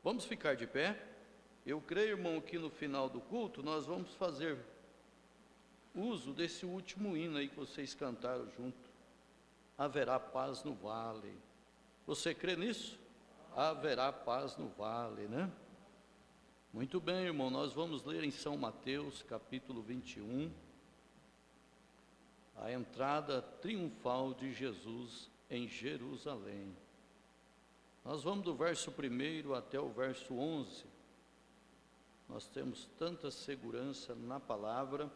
Vamos ficar de pé? Eu creio, irmão, que no final do culto nós vamos fazer uso desse último hino aí que vocês cantaram junto. Haverá paz no vale. Você crê nisso? Haverá paz no vale, né? Muito bem, irmão, nós vamos ler em São Mateus, capítulo 21, a entrada triunfal de Jesus em Jerusalém. Nós vamos do verso 1 até o verso 11. Nós temos tanta segurança na palavra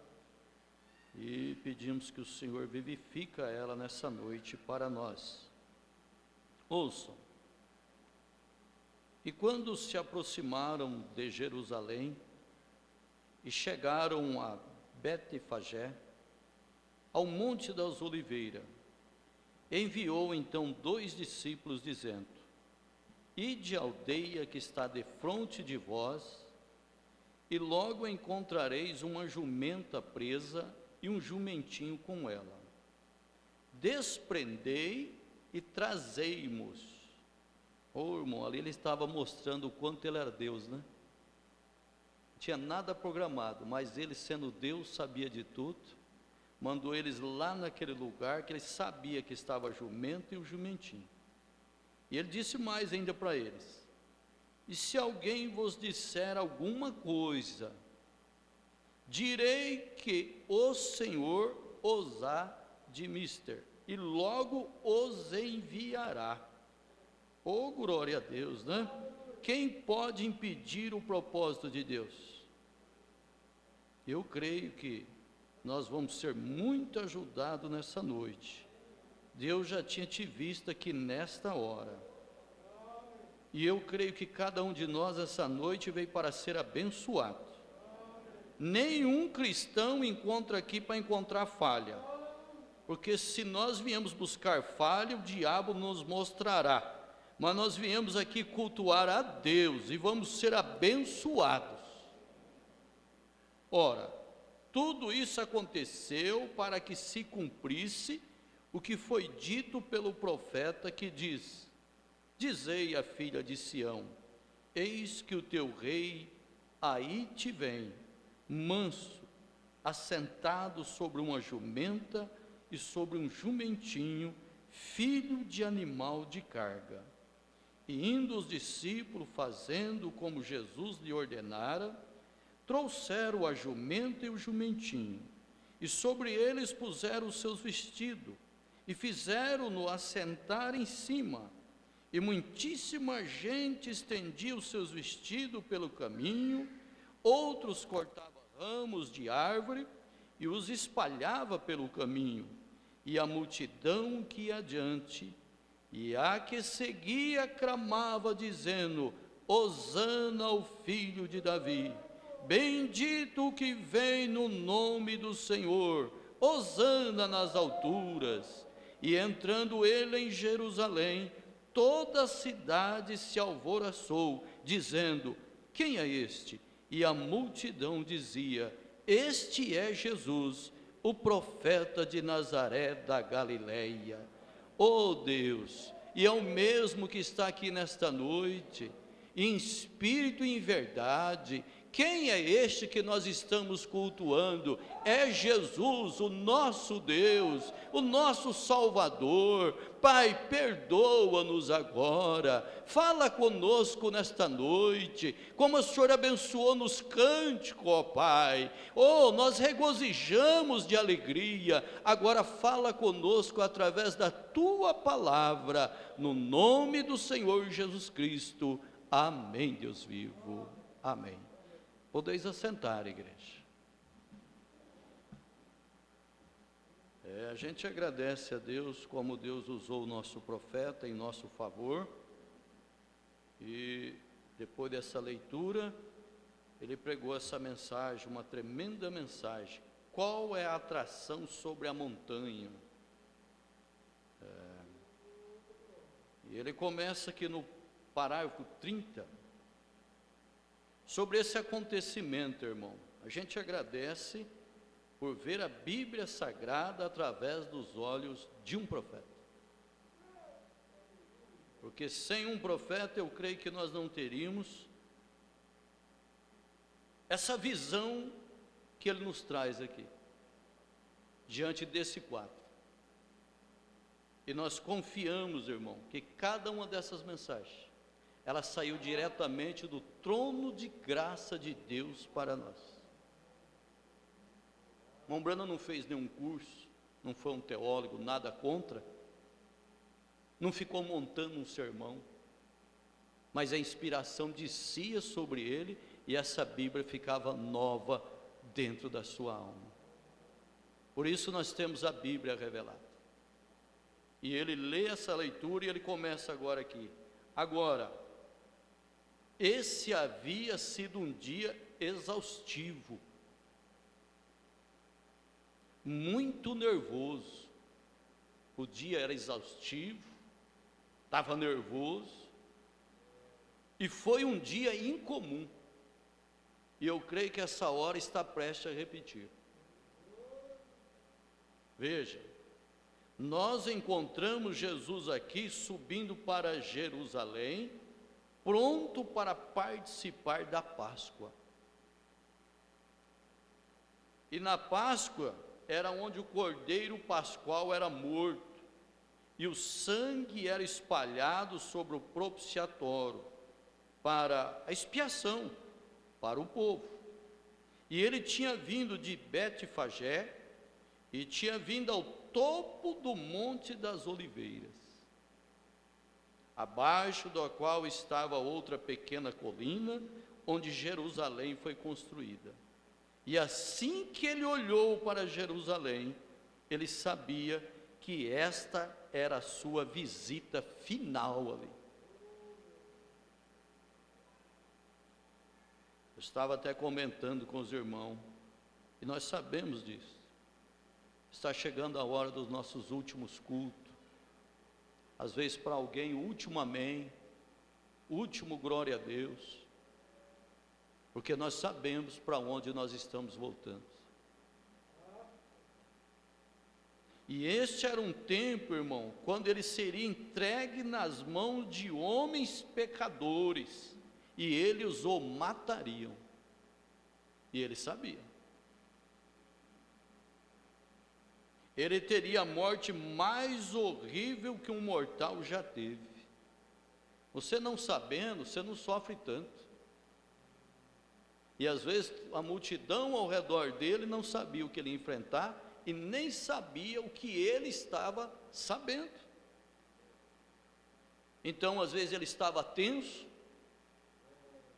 e pedimos que o Senhor vivifica ela nessa noite para nós. Ouçam. E quando se aproximaram de Jerusalém e chegaram a Betfagé, ao Monte das Oliveiras, enviou então 2 discípulos, dizendo: Ide à aldeia que está defronte de vós, e logo encontrareis uma jumenta presa e um jumentinho com ela. Desprendei e trazei-mos. Irmão, ali ele estava mostrando o quanto ele era Deus, né? Não tinha nada programado, mas ele, sendo Deus, sabia de tudo. Mandou eles lá naquele lugar que ele sabia que estava a jumenta e o jumentinho. E ele disse mais ainda para eles: E se alguém vos disser alguma coisa, direi que o Senhor os há de mister, e logo os enviará. Glória a Deus, né? Quem pode impedir o propósito de Deus? Eu creio que nós vamos ser muito ajudados nessa noite. Deus já tinha te visto aqui nesta hora. E eu creio que cada um de nós essa noite veio para ser abençoado. Nenhum cristão encontra aqui para encontrar falha. Porque se nós viemos buscar falha, o diabo nos mostrará. Mas nós viemos aqui cultuar a Deus e vamos ser abençoados. Ora, tudo isso aconteceu para que se cumprisse o que foi dito pelo profeta, que diz: Dizei à filha de Sião: Eis que o teu rei aí te vem, manso, assentado sobre uma jumenta e sobre um jumentinho, filho de animal de carga. E indo os discípulos, fazendo como Jesus lhe ordenara, trouxeram a jumenta e o jumentinho, e sobre eles puseram os seus vestidos, e fizeram-no assentar em cima. E muitíssima gente estendia os seus vestidos pelo caminho, outros cortavam ramos de árvore e os espalhava pelo caminho. E a multidão que ia adiante, e a que seguia, clamava, dizendo: Hosana ao filho de Davi, bendito o que vem no nome do Senhor, hosana nas alturas. E entrando ele em Jerusalém, toda a cidade se alvoroçou, dizendo: Quem é este? E a multidão dizia: Este é Jesus, o profeta de Nazaré da Galileia. Deus, e é o mesmo que está aqui nesta noite, em espírito e em verdade. Quem é este que nós estamos cultuando? É Jesus, o nosso Deus, o nosso Salvador. Pai, perdoa-nos agora, fala conosco nesta noite, como o Senhor abençoou nos cânticos, ó Pai. Nós regozijamos de alegria, agora fala conosco através da Tua palavra, no nome do Senhor Jesus Cristo. Amém, Deus vivo. Amém. Podeis assentar, igreja. A gente agradece a Deus como Deus usou o nosso profeta em nosso favor. E depois dessa leitura, ele pregou essa mensagem, uma tremenda mensagem. Qual é a atração sobre a montanha? E ele começa aqui no parágrafo 30, sobre esse acontecimento, irmão. A gente agradece por ver a Bíblia Sagrada através dos olhos de um profeta. Porque sem um profeta eu creio que nós não teríamos essa visão que ele nos traz aqui, diante desse quadro. E nós confiamos, irmão, que cada uma dessas mensagens, ela saiu diretamente do trono de graça de Deus para nós. Irmão Branham não fez nenhum curso, não foi um teólogo, nada contra, não ficou montando um sermão, mas a inspiração descia sobre ele e essa Bíblia ficava nova dentro da sua alma. Por isso nós temos a Bíblia revelada. E ele lê essa leitura e ele começa agora aqui. Agora, esse havia sido um dia exaustivo, muito nervoso. O dia era exaustivo, estava nervoso, e foi um dia incomum. E eu creio que essa hora está prestes a repetir. Veja, nós encontramos Jesus aqui subindo para Jerusalém, pronto para participar da Páscoa. E na Páscoa era onde o cordeiro pascual era morto, e o sangue era espalhado sobre o propiciatório, para a expiação, para o povo. E ele tinha vindo de Betfagé, e tinha vindo ao topo do Monte das Oliveiras, abaixo da qual estava outra pequena colina, onde Jerusalém foi construída. E assim que ele olhou para Jerusalém, ele sabia que esta era a sua visita final ali. Eu estava até comentando com os irmãos, e nós sabemos disso. Está chegando a hora dos nossos últimos cultos. Às vezes para alguém, o último amém, o último glória a Deus, porque nós sabemos para onde nós estamos voltando. E este era um tempo, irmão, quando ele seria entregue nas mãos de homens pecadores, e eles o matariam. E ele sabia. Ele teria a morte mais horrível que um mortal já teve. Você não sabendo, você não sofre tanto. E às vezes a multidão ao redor dele não sabia o que ele ia enfrentar, e nem sabia o que ele estava sabendo. Então às vezes ele estava tenso,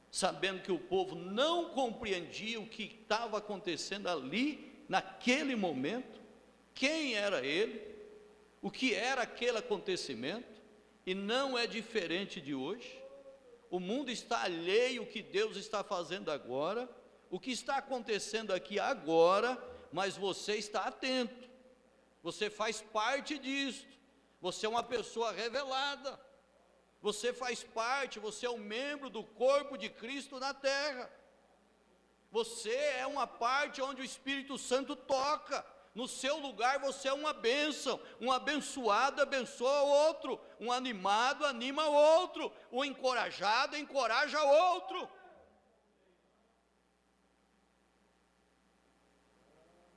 sabendo que o povo não compreendia o que estava acontecendo ali, naquele momento, quem era ele, o que era aquele acontecimento. E não é diferente de hoje. O mundo está alheio ao que Deus está fazendo agora, o que está acontecendo aqui agora, mas você está atento, você faz parte disso, você é uma pessoa revelada, você faz parte, você é um membro do corpo de Cristo na terra, você é uma parte onde o Espírito Santo toca. No seu lugar você é uma bênção, um abençoado abençoa o outro, um animado anima o outro, o encorajado encoraja o outro.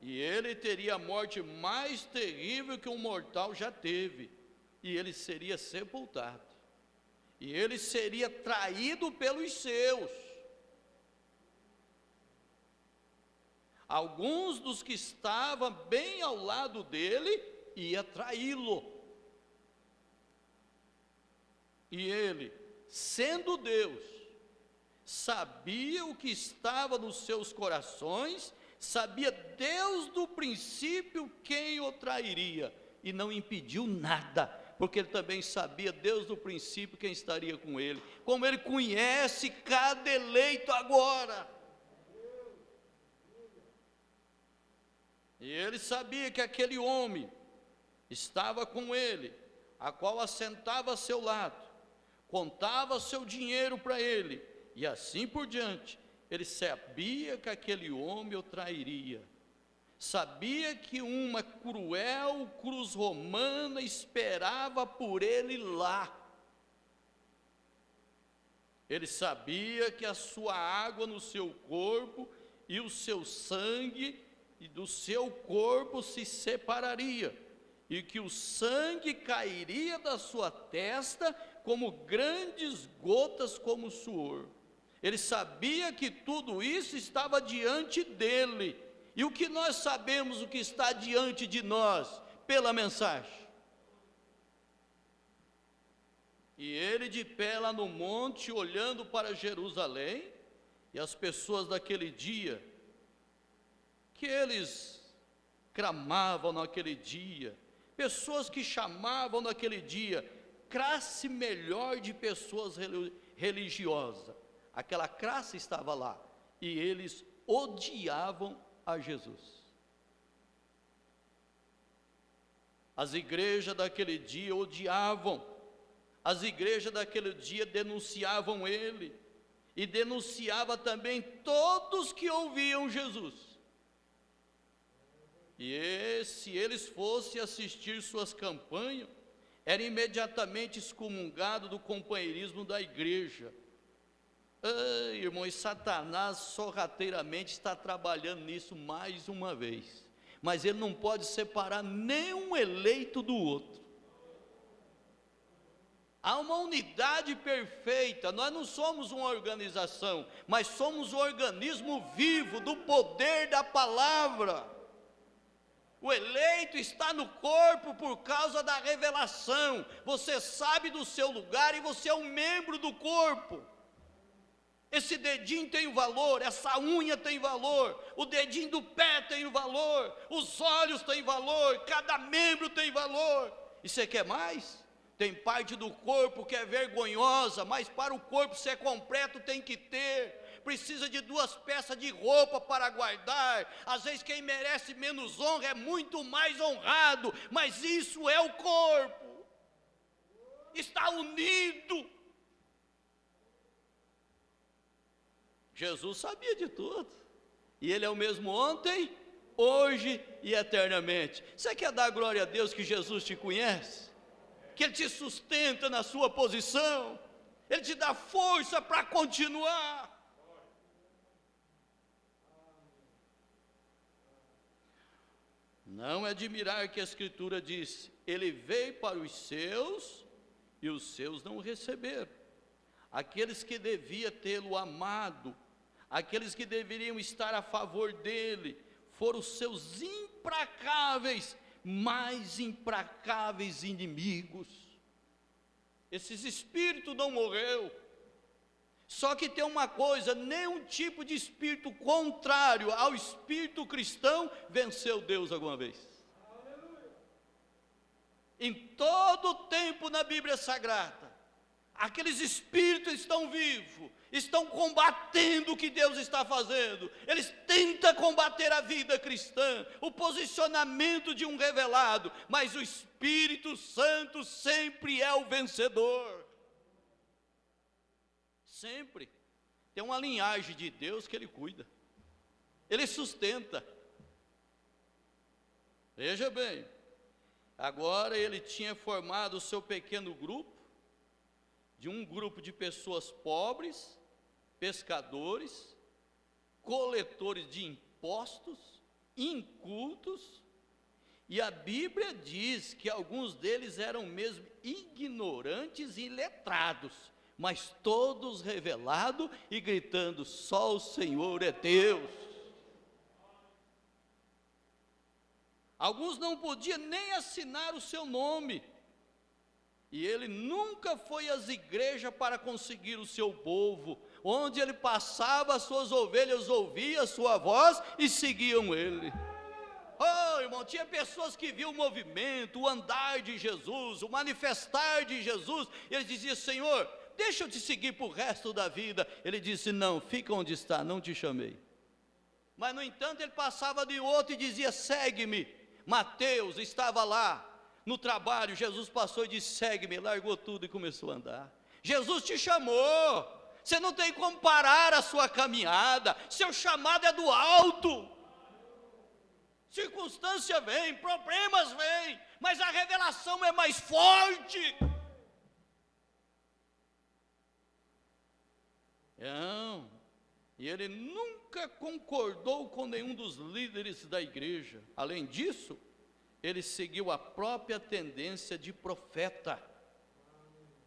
E ele teria a morte mais terrível que um mortal já teve, e ele seria sepultado, e ele seria traído pelos seus. Alguns dos que estavam bem ao lado dele ia traí-lo. E ele, sendo Deus, sabia o que estava nos seus corações, sabia Deus do princípio quem o trairia, e não impediu nada, porque ele também sabia Deus do princípio quem estaria com ele, como ele conhece cada eleito agora. E ele sabia que aquele homem estava com ele, a qual assentava a seu lado, contava seu dinheiro para ele, e assim por diante. Ele sabia que aquele homem o trairia, sabia que uma cruel cruz romana esperava por ele lá, Ele sabia que a sua água no seu corpo e o seu sangue do seu corpo se separaria, e que o sangue cairia da sua testa como grandes gotas como suor. Ele sabia que tudo isso estava diante dele. E o que nós sabemos, o que está diante de nós? Pela mensagem. E ele de pé lá no monte, olhando para Jerusalém, e as pessoas daquele dia, que eles clamavam naquele dia, pessoas que chamavam naquele dia, classe melhor de pessoas religiosas, aquela classe estava lá, e eles odiavam a Jesus. As igrejas daquele dia odiavam, as igrejas daquele dia denunciavam ele, e denunciava também todos que ouviam Jesus. E se eles fossem assistir suas campanhas, era imediatamente excomungado do companheirismo da igreja. Irmãos, Satanás sorrateiramente está trabalhando nisso mais uma vez, mas ele não pode separar nenhum eleito do outro. Há uma unidade perfeita. Nós não somos uma organização, mas somos um organismo vivo do poder da palavra. O eleito está no corpo por causa da revelação. Você sabe do seu lugar e você é um membro do corpo. Esse dedinho tem valor, essa unha tem valor, o dedinho do pé tem valor, os olhos têm valor, cada membro tem valor. E você quer mais? Tem parte do corpo que é vergonhosa, mas para o corpo ser completo tem que ter. Precisa de 2 peças de roupa para guardar. Às vezes quem merece menos honra é muito mais honrado, mas isso é o corpo. Está unido. Jesus sabia de tudo. E Ele é o mesmo ontem, hoje e eternamente. Você quer dar glória a Deus que Jesus te conhece? Que Ele te sustenta na sua posição, Ele te dá força para continuar. Não é admirar que a Escritura diz: Ele veio para os seus, e os seus não o receberam. Aqueles que deviam tê-lo amado, aqueles que deveriam estar a favor dele, foram os seus implacáveis, mais implacáveis inimigos. Esses espíritos não morreu. Só que tem uma coisa: nenhum tipo de espírito contrário ao espírito cristão venceu Deus alguma vez. Aleluia. Em todo o tempo na Bíblia Sagrada, aqueles espíritos estão vivos, estão combatendo o que Deus está fazendo. Eles tentam combater a vida cristã, o posicionamento de um revelado, mas o Espírito Santo sempre é o vencedor. Sempre. Tem uma linhagem de Deus que Ele cuida, Ele sustenta. Veja bem, agora ele tinha formado o seu pequeno grupo, de um grupo de pessoas pobres, pescadores, coletores de impostos, incultos, e a Bíblia diz que alguns deles eram mesmo ignorantes e iletrados, mas todos revelados e gritando: só o Senhor é Deus. Alguns não podiam nem assinar o seu nome, e ele nunca foi às igrejas para conseguir o seu povo. Onde ele passava, as suas ovelhas ouviam a sua voz e seguiam ele. Oh, irmão, tinha pessoas que viam o movimento, o andar de Jesus, o manifestar de Jesus, e ele dizia: Senhor, deixa eu te seguir para o resto da vida. Ele disse: não, fica onde está, não te chamei. Mas no entanto ele passava de outro e dizia: segue-me. Mateus estava lá no trabalho, Jesus passou e disse: segue-me, largou tudo e começou a andar. Jesus te chamou, você não tem como parar a sua caminhada, seu chamado é do alto. Circunstância vem, problemas vêm, mas a revelação é mais forte. E ele nunca concordou com nenhum dos líderes da igreja. Além disso, ele seguiu a própria tendência de profeta.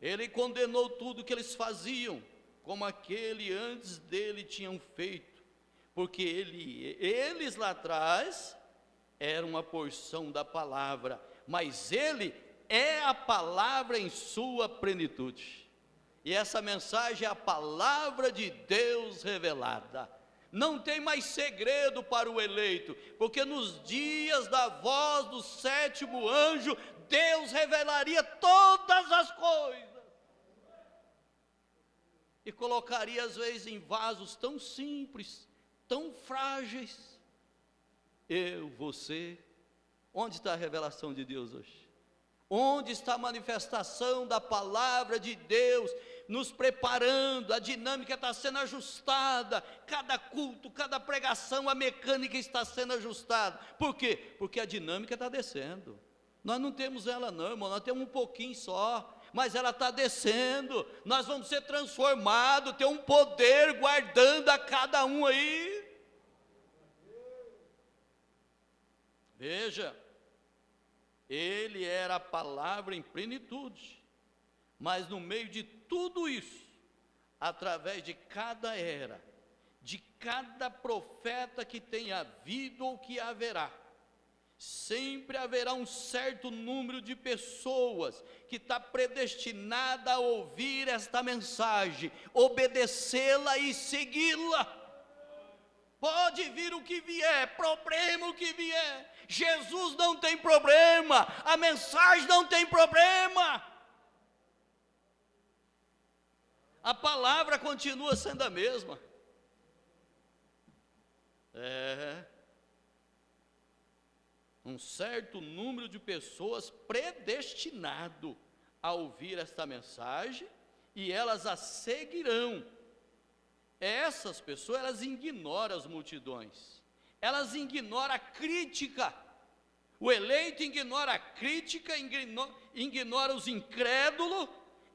Ele condenou tudo que eles faziam, como aquele antes dele tinham feito, porque eles lá atrás eram uma porção da palavra, mas ele é a palavra em sua plenitude. E essa mensagem é a palavra de Deus revelada. Não tem mais segredo para o eleito, porque nos dias da voz do sétimo anjo, Deus revelaria todas as coisas. E colocaria às vezes em vasos tão simples, tão frágeis. Eu, você, onde está a revelação de Deus hoje? Onde está a manifestação da palavra de Deus, nos preparando? A dinâmica está sendo ajustada, cada culto, cada pregação, a mecânica está sendo ajustada. Por quê? Porque a dinâmica está descendo. Nós não temos ela não, irmão, nós temos um pouquinho só, mas ela está descendo. Nós vamos ser transformados, ter um poder guardando a cada um aí. Veja, ele era a palavra em plenitude, mas no meio de tudo isso, através de cada era, de cada profeta que tenha havido ou que haverá, sempre haverá um certo número de pessoas que está predestinada a ouvir esta mensagem, obedecê-la e segui-la. Pode vir o que vier, problema o que vier, Jesus não tem problema, a mensagem não tem problema, a palavra continua sendo a mesma. Um certo número de pessoas predestinado a ouvir esta mensagem, e elas a seguirão. Essas pessoas, elas ignoram as multidões, elas ignoram a crítica. O eleito ignora a crítica, ignora os incrédulos,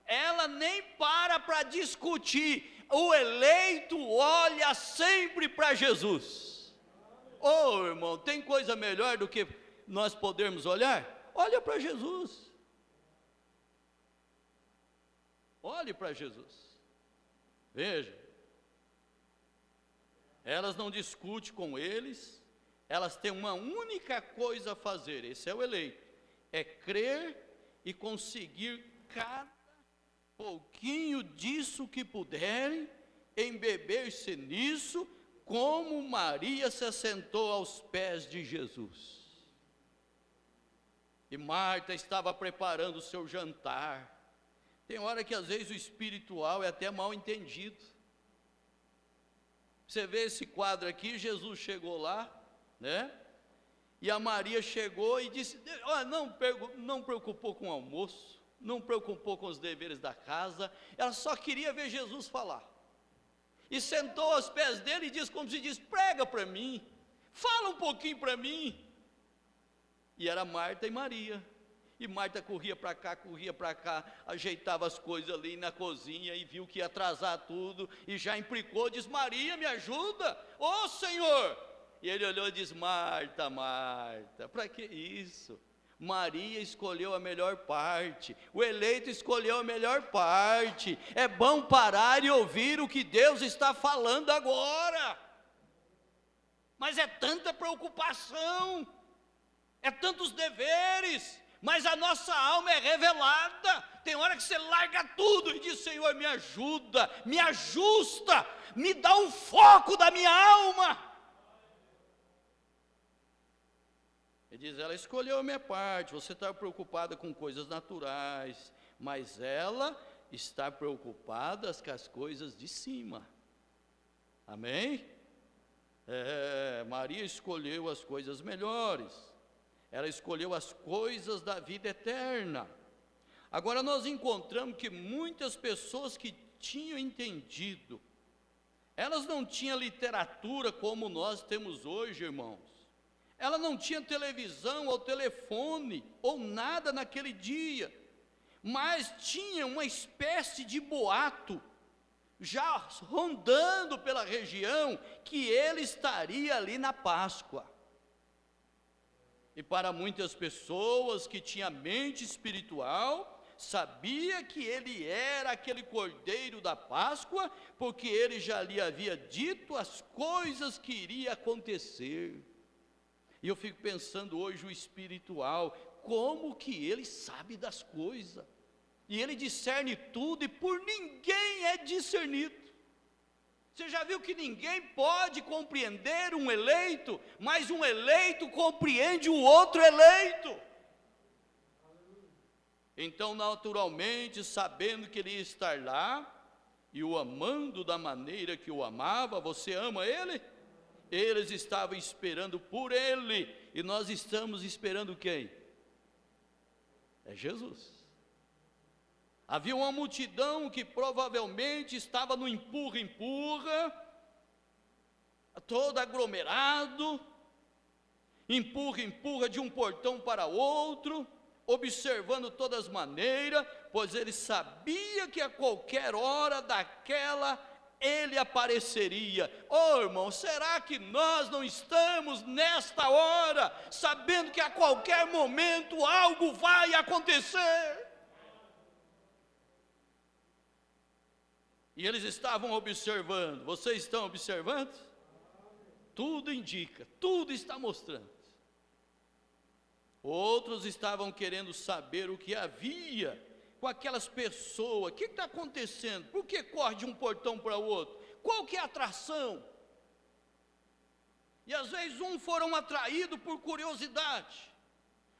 ela nem para discutir. O eleito olha sempre para Jesus. Oh, irmão, tem coisa melhor do que nós podermos olhar? Olha para Jesus. Olhe para Jesus. Veja. Elas não discutem com eles, elas têm uma única coisa a fazer, esse é o eleito, é crer e conseguir cada pouquinho disso que puderem, embeber-se nisso, como Maria se assentou aos pés de Jesus. E Marta estava preparando o seu jantar. Tem hora que às vezes o espiritual é até mal entendido. Você vê esse quadro aqui, Jesus chegou lá, né? E a Maria chegou e disse, não preocupou com o almoço, não preocupou com os deveres da casa, ela só queria ver Jesus falar. E sentou aos pés dele e disse, como se diz, prega para mim, fala um pouquinho para mim. E era Marta e Maria. E Marta corria para cá, ajeitava as coisas ali na cozinha e viu que ia atrasar tudo, e já implicou, diz, Maria, me ajuda, ô Senhor. E ele olhou e disse, Marta, Marta, para que isso? Maria escolheu a melhor parte, o eleito escolheu a melhor parte. É bom parar e ouvir o que Deus está falando agora. Mas é tanta preocupação, é tantos deveres, mas a nossa alma é revelada. Tem hora que você larga tudo e diz, Senhor, me ajuda, me ajusta, me dá um foco da minha alma. Ele diz, ela escolheu a minha parte, você está preocupada com coisas naturais, mas ela está preocupada com as coisas de cima. Amém? Maria escolheu as coisas melhores, ela escolheu as coisas da vida eterna. Agora nós encontramos que muitas pessoas que tinham entendido, elas não tinham literatura como nós temos hoje, irmãos. Ela não tinha televisão ou telefone ou nada naquele dia, mas tinha uma espécie de boato já rondando pela região, que ele estaria ali na Páscoa. E para muitas pessoas que tinham mente espiritual, sabia que ele era aquele cordeiro da Páscoa, porque ele já lhe havia dito as coisas que iriam acontecer. E eu fico pensando hoje o espiritual, como que ele sabe das coisas, e ele discerne tudo, e por ninguém é discernido. Você já viu que ninguém pode compreender um eleito, mas um eleito compreende o outro eleito. Então, naturalmente, sabendo que ele ia estar lá, e o amando da maneira que o amava, você ama ele? Eles estavam esperando por ele, e nós estamos esperando quem? É Jesus. Havia uma multidão que provavelmente estava no empurra-empurra, todo aglomerado, empurra-empurra de um portão para outro, observando todas as maneiras, pois ele sabia que a qualquer hora daquela ele apareceria. Oh, irmão, será que nós não estamos nesta hora, sabendo que a qualquer momento algo vai acontecer? E eles estavam observando. Vocês estão observando? Tudo indica, tudo está mostrando. Outros estavam querendo saber o que havia com aquelas pessoas. O que está acontecendo? Por que corre de um portão para o outro? Qual que é a atração? E às vezes uns foram atraídos por curiosidade,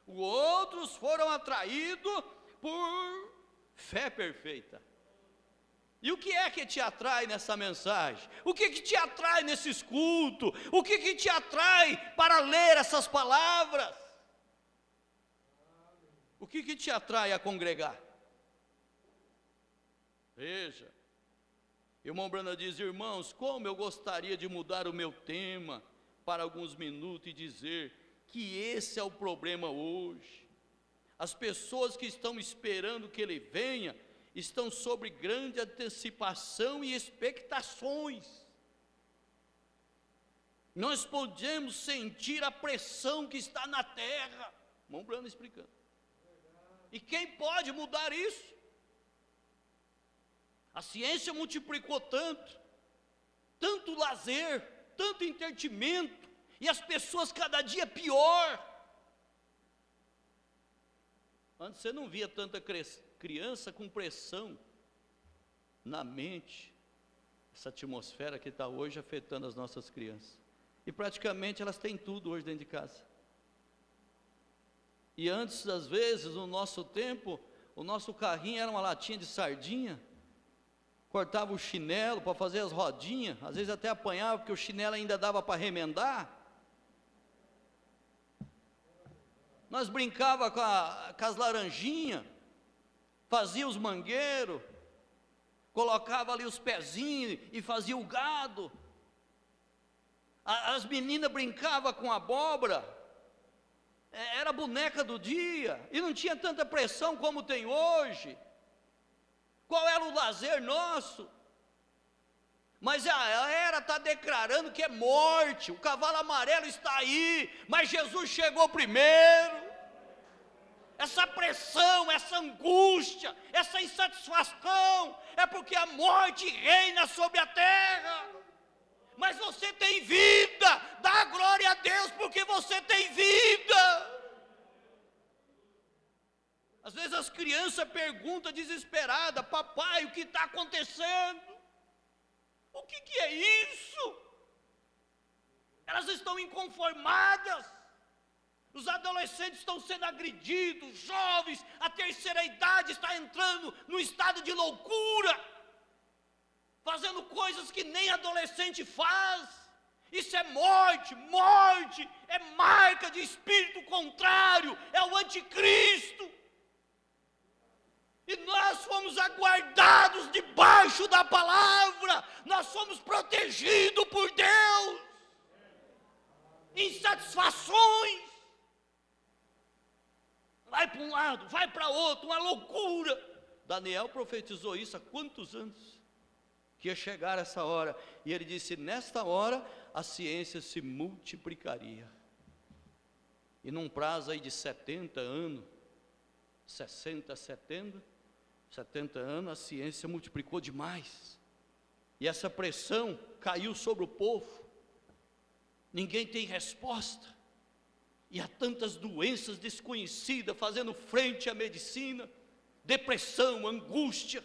os outros foram atraídos por fé perfeita. E o que é que te atrai nessa mensagem? O que te atrai nesses cultos? O que te atrai para ler essas palavras? O que te atrai a congregar? Veja, irmão Branham diz: irmãos, como eu gostaria de mudar o meu tema para alguns minutos e dizer que esse é o problema hoje. As pessoas que estão esperando que ele venha, estão sob grande antecipação e expectações. Nós podemos sentir a pressão que está na terra. Irmão Branham explicando. E quem pode mudar isso? A ciência multiplicou tanto lazer, tanto entretenimento, e as pessoas cada dia pior. Antes você não via tanta criança com pressão na mente. Essa atmosfera que está hoje afetando as nossas crianças. E praticamente elas têm tudo hoje dentro de casa. E antes, às vezes, no nosso tempo, o nosso carrinho era uma latinha de sardinha. Cortava o chinelo para fazer as rodinhas. Às vezes até apanhava, porque o chinelo ainda dava para remendar. Nós brincava com as laranjinhas, fazia os mangueiros, colocava ali os pezinhos e fazia o gado. As meninas brincavam com abóbora, era a boneca do dia, e não tinha tanta pressão como tem hoje. Qual era o lazer nosso? Mas a era está declarando que é morte, o cavalo amarelo está aí, mas Jesus chegou primeiro. Essa pressão, essa angústia, essa insatisfação, é porque a morte reina sobre a terra. Mas você tem vida, dá glória a Deus porque você tem vida. Às vezes as crianças perguntam desesperadas: papai, o que está acontecendo? O que é isso? Elas estão inconformadas. Os adolescentes estão sendo agredidos, jovens, a terceira idade está entrando no estado de loucura, fazendo coisas que nem adolescente faz. Isso é morte, é marca de espírito contrário, é o anticristo. E nós fomos aguardados debaixo da palavra, nós fomos protegidos por Deus. Insatisfações, vai para um lado, vai para outro, uma loucura. Daniel profetizou isso há quantos anos? que ia chegar essa hora. E ele disse: nesta hora a ciência se multiplicaria. E num prazo aí de 70 anos, 60, 70 anos, a ciência multiplicou demais. E essa pressão caiu sobre o povo. Ninguém tem resposta. E há tantas doenças desconhecidas fazendo frente à medicina, depressão, angústia.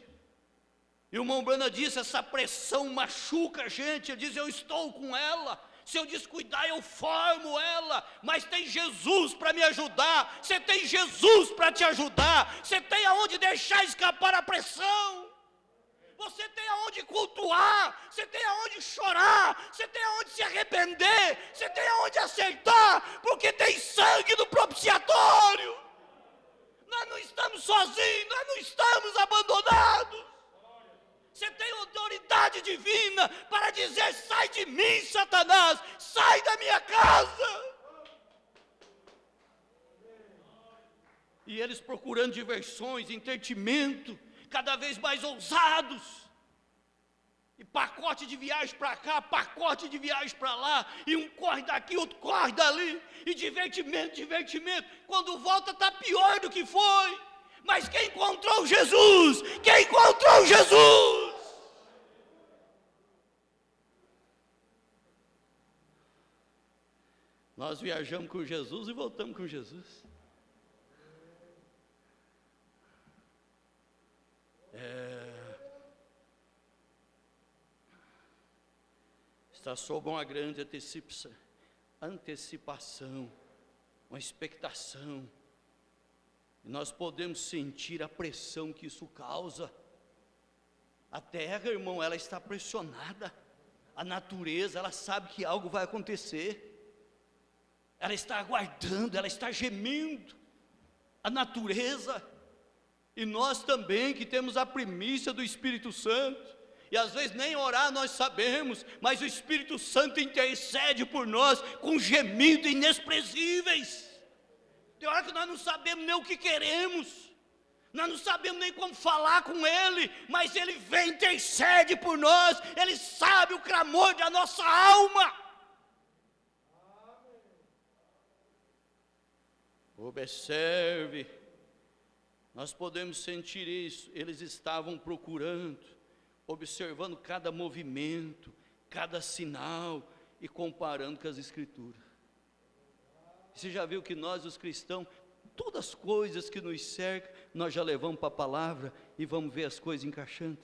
E o irmão Branham disse: essa pressão machuca a gente. Ele diz: eu estou com ela, se eu descuidar eu formo ela, mas tem Jesus para me ajudar. Você tem Jesus para te ajudar. Você tem aonde deixar escapar a pressão. Você tem aonde cultuar, você tem aonde chorar, você tem aonde se arrepender, você tem aonde acertar, porque tem sangue no propiciatório. Nós não estamos sozinhos, nós não estamos abandonados. Você tem autoridade divina para dizer: sai de mim, Satanás, sai da minha casa. E eles procurando diversões, entretenimento, cada vez mais ousados, e pacote de viagem para cá, pacote de viagem para lá, e um corre daqui, outro corre dali, e divertimento, quando volta está pior do que foi. Mas quem encontrou Jesus? Quem encontrou Jesus? Nós viajamos com Jesus e voltamos com Jesus. Está sob uma grande antecipação, uma expectação. E nós podemos sentir a pressão que isso causa. A terra, irmão, ela está pressionada. A natureza, ela sabe que algo vai acontecer. Ela está aguardando, ela está gemendo. A natureza. E nós também, que temos a primícia do Espírito Santo. E às vezes nem orar nós sabemos, mas o Espírito Santo intercede por nós com gemidos inexpressíveis. Tem hora que nós não sabemos nem o que queremos, nós não sabemos nem como falar com Ele, mas Ele vem, intercede por nós, Ele sabe o clamor da nossa alma. Observe, nós podemos sentir isso. Eles estavam procurando, observando cada movimento, cada sinal e comparando com as Escrituras. Você já viu que nós, os cristãos, todas as coisas que nos cercam, nós já levamos para a palavra e vamos ver as coisas encaixando.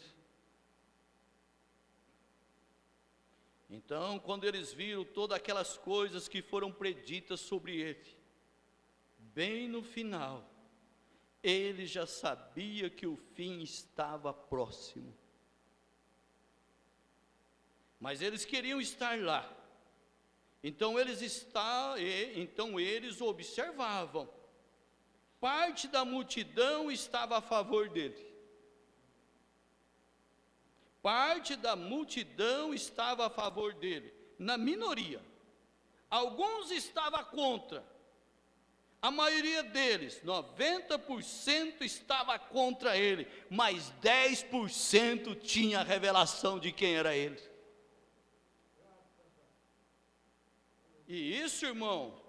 Então, quando eles viram todas aquelas coisas que foram preditas sobre ele, bem no final, ele já sabia que o fim estava próximo. Mas eles queriam estar lá. Então eles observavam. Parte da multidão estava a favor dele. Parte da multidão estava a favor dele, na minoria. Alguns estavam contra. A maioria deles, 90% estava contra ele, mas 10% tinha a revelação de quem era ele. E isso, irmão,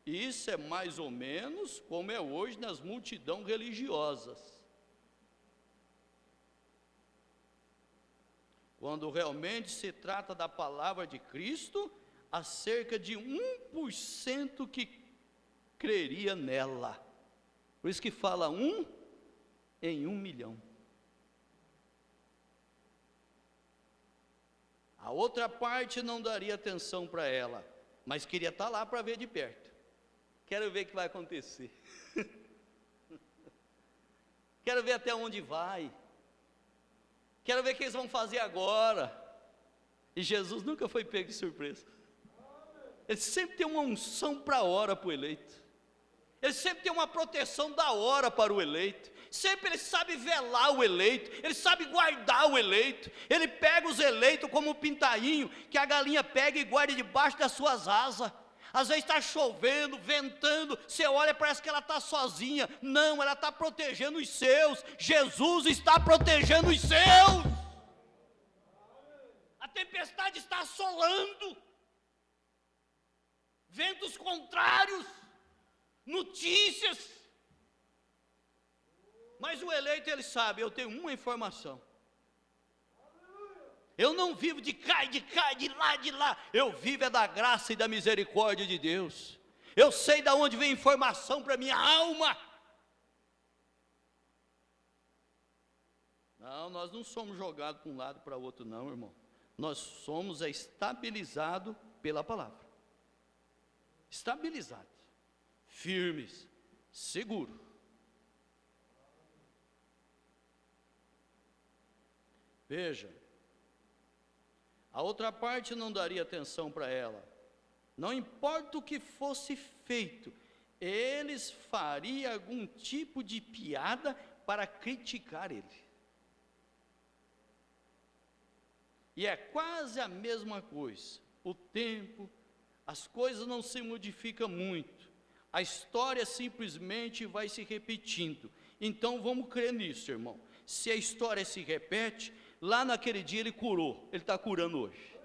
isso é mais ou menos como é hoje nas multidões religiosas. Quando realmente se trata da palavra de Cristo, há cerca de 1% que creria nela. Por isso que fala 1 em 1 milhão. A outra parte não daria atenção para ela, mas queria estar lá para ver de perto. Quero ver o que vai acontecer. Quero ver até onde vai. Quero ver o que eles vão fazer agora. E Jesus nunca foi pego de surpresa. Ele sempre tem uma unção para a hora para o eleito. Ele sempre tem uma proteção da hora para o eleito. Sempre ele sabe velar o eleito. Ele sabe guardar o eleito. Ele pega os eleitos como um pintainho que a galinha pega e guarda debaixo das suas asas. Às vezes está chovendo, ventando, você olha, parece que ela está sozinha. Não, ela está protegendo os seus. Jesus está protegendo os seus. tempestade está assolando, ventos contrários, notícias. Mas o eleito, ele sabe, eu tenho uma informação. Eu não vivo de cá, de lá. Eu vivo é da graça e da misericórdia de Deus. Eu sei de onde vem informação para minha alma. Não, nós não somos jogados para um lado para o outro, não, irmão. Nós somos estabilizados pela palavra. Estabilizados, firmes, seguros. Veja, a outra parte não daria atenção para ela. Não importa o que fosse feito, eles fariam algum tipo de piada para criticar ele. E é quase a mesma coisa. O tempo, as coisas não se modificam muito. A história simplesmente vai se repetindo. Então vamos crer nisso, irmão. Se a história se repete, lá naquele dia ele curou, ele está curando hoje.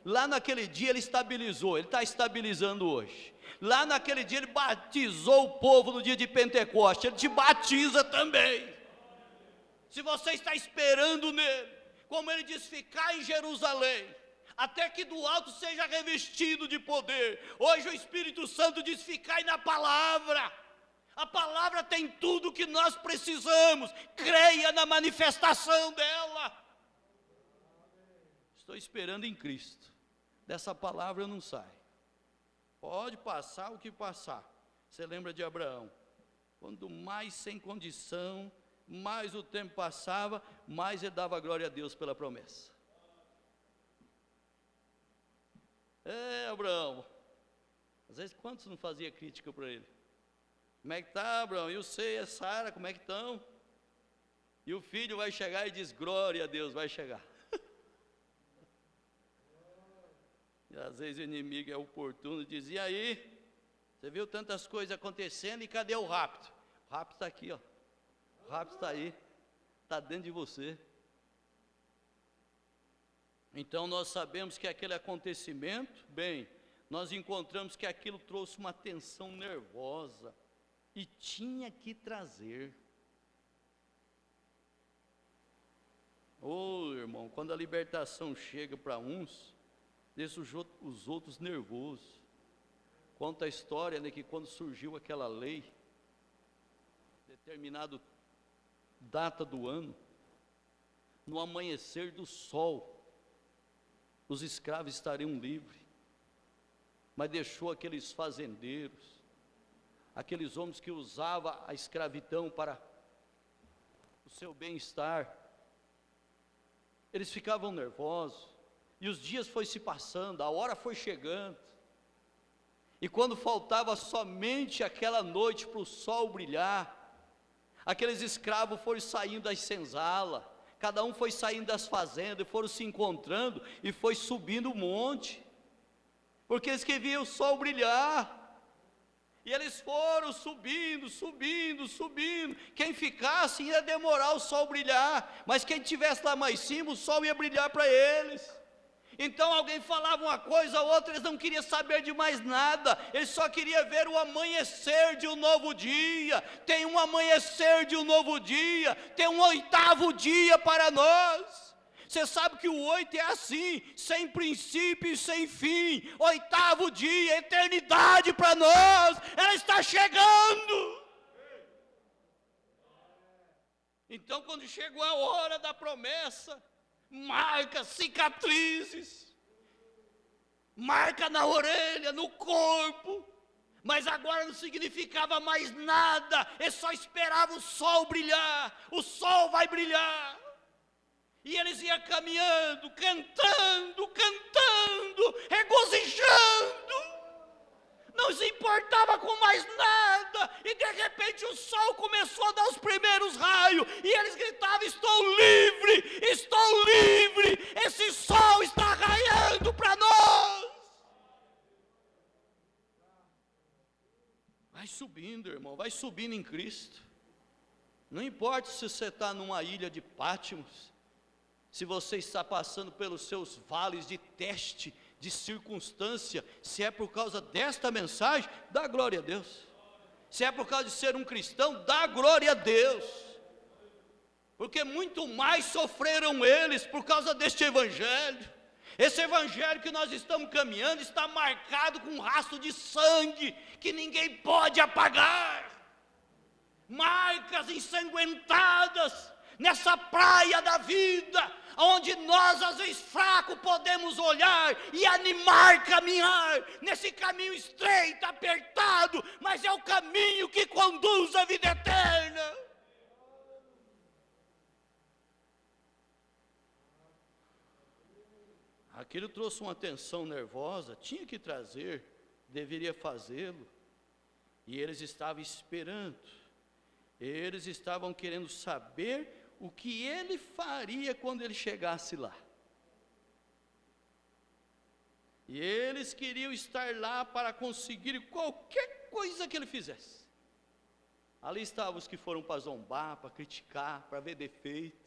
Lá naquele dia ele estabilizou, ele está estabilizando hoje. Lá naquele dia ele batizou o povo no dia de Pentecostes, ele te batiza também. Se você está esperando nele, como ele diz, ficar em Jerusalém, até que do alto seja revestido de poder. Hoje o Espírito Santo diz, ficai na palavra. A palavra tem tudo o que nós precisamos, creia na manifestação dela. Estou esperando em Cristo, dessa palavra eu não saio. Pode passar o que passar. Você lembra de Abraão? Quando mais sem condição, mais o tempo passava, mais ele dava glória a Deus pela promessa. Abraão, às vezes quantos não fazia crítica para ele? Como é que está, Abraão? E você e a Sara, como é que estão? E o filho vai chegar e diz, glória a Deus, vai chegar. E às vezes o inimigo é oportuno e diz, e aí? Você viu tantas coisas acontecendo e cadê o rapto? O rapto está aqui, ó. O rapto está aí, está dentro de você. Então nós sabemos que aquele acontecimento, bem, nós encontramos que aquilo trouxe uma tensão nervosa, e tinha que trazer. Irmão, quando a libertação chega para uns, deixa os outros nervosos. Conta a história, né, que quando surgiu aquela lei, determinado data do ano, no amanhecer do sol, os escravos estariam livres, mas deixou aqueles fazendeiros, aqueles homens que usavam a escravidão para o seu bem-estar, eles ficavam nervosos, e os dias foi se passando, a hora foi chegando, e quando faltava somente aquela noite para o sol brilhar, aqueles escravos foram saindo das senzalas, cada um foi saindo das fazendas, e foram se encontrando, e foi subindo o monte, porque eles queriam o sol brilhar, e eles foram subindo, quem ficasse ia demorar o sol brilhar, mas quem estivesse lá mais cima, o sol ia brilhar para eles. Então alguém falava uma coisa, outra, eles não queriam saber de mais nada, eles só queriam ver o amanhecer de um novo dia. Tem um amanhecer de um novo dia, tem um oitavo dia para nós. Você sabe que o 8 é assim, sem princípio e sem fim, oitavo dia, eternidade para nós, ela está chegando. Então quando chegou a hora da promessa, marcas, cicatrizes, marca na orelha, no corpo, mas agora não significava mais nada, eles só esperavam o sol brilhar, o sol vai brilhar, e eles iam caminhando, cantando, regozijando, não se importava com mais nada, e de repente o sol começou a dar os primeiros raios, e eles gritavam, estou livre, esse sol está raiando para nós. Vai subindo, irmão, vai subindo em Cristo, não importa se você está numa ilha de Patmos, Se você está passando pelos seus vales de teste, de circunstância, se é por causa desta mensagem, dá glória a Deus. Se é por causa de ser um cristão, dá glória a Deus. Porque muito mais sofreram eles por causa deste evangelho. Esse evangelho que nós estamos caminhando está marcado com um rastro de sangue que ninguém pode apagar. Marcas ensanguentadas nessa praia da vida, onde nós às vezes fracos podemos olhar e animar, caminhar nesse caminho estreito, apertado, mas é o caminho que conduz à vida eterna. Aquilo trouxe uma tensão nervosa, tinha que trazer, deveria fazê-lo, e eles estavam esperando, eles estavam querendo saber o que ele faria quando ele chegasse lá. E eles queriam estar lá para conseguir qualquer coisa que ele fizesse. Ali estavam os que foram para zombar, para criticar, para ver defeito.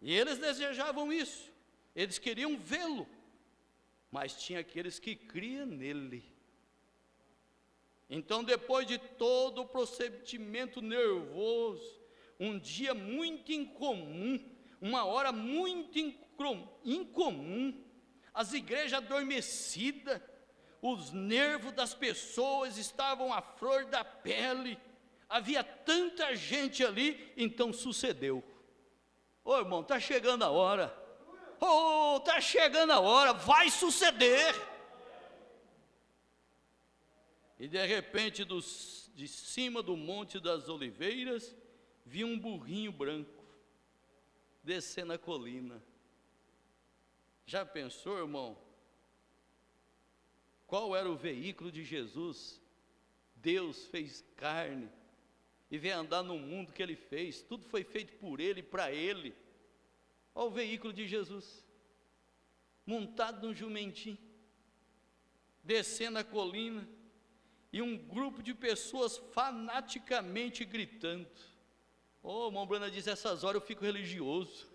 E eles desejavam isso, eles queriam vê-lo, mas tinha aqueles que criam nele. Então, depois de todo o procedimento nervoso, um dia muito incomum, uma hora muito incomum, as igrejas adormecidas, os nervos das pessoas estavam à flor da pele, havia tanta gente ali, então sucedeu. Ô irmão, está chegando a hora, está chegando a hora, vai suceder. E de repente, de cima do Monte das Oliveiras, vi um burrinho branco, descendo a colina. Já pensou, irmão? Qual era o veículo de Jesus? Deus fez carne, e veio andar no mundo que Ele fez, tudo foi feito por Ele e para Ele. Olha o veículo de Jesus, montado num jumentinho, descendo a colina, e um grupo de pessoas fanaticamente gritando. Irmão Brana diz, essas horas eu fico religioso.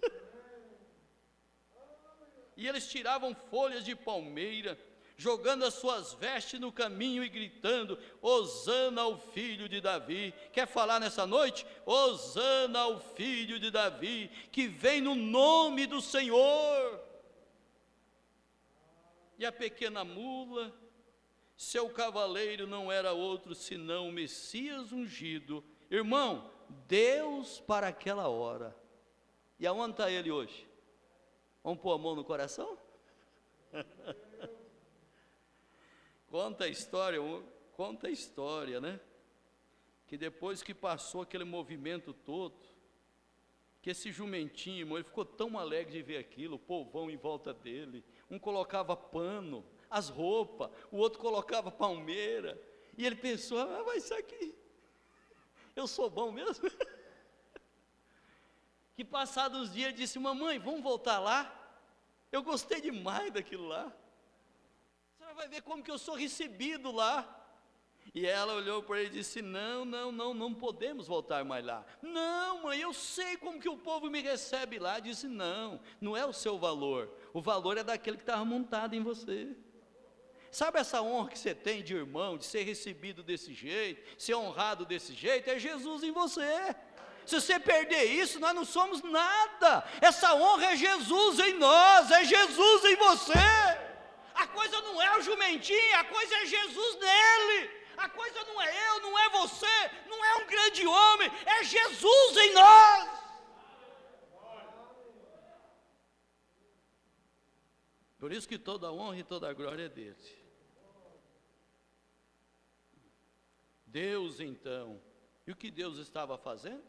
E eles tiravam folhas de palmeira, jogando as suas vestes no caminho e gritando, Hosana ao filho de Davi. Quer falar nessa noite? Hosana ao filho de Davi, que vem no nome do Senhor. E a pequena mula, seu cavaleiro não era outro senão o Messias ungido. Irmão, Deus para aquela hora. E aonde está ele hoje? Vamos pôr a mão no coração? Conta a história, né? Que depois que passou aquele movimento todo, que esse jumentinho, irmão, ele ficou tão alegre de ver aquilo, o povão em volta dele, um colocava pano, as roupas, o outro colocava palmeira, e ele pensou, mas isso aqui, eu sou bom mesmo? Que passados os dias, ele disse, mamãe, vamos voltar lá? Eu gostei demais daquilo lá. Você vai ver como que eu sou recebido lá. E ela olhou para ele e disse, não podemos voltar mais lá. Não, mãe, eu sei como que o povo me recebe lá. Disse, não é o seu valor. O valor é daquele que estava montado em você. Sabe essa honra que você tem de irmão, de ser recebido desse jeito, ser honrado desse jeito? É Jesus em você. Se você perder isso, nós não somos nada. Essa honra é Jesus em nós, é Jesus em você. A coisa não é o jumentinho, a coisa é Jesus nele. A coisa não é eu, não é você, não é um grande homem, é Jesus em nós. Por isso que toda a honra e toda a glória é dele. Deus então, e o que Deus estava fazendo?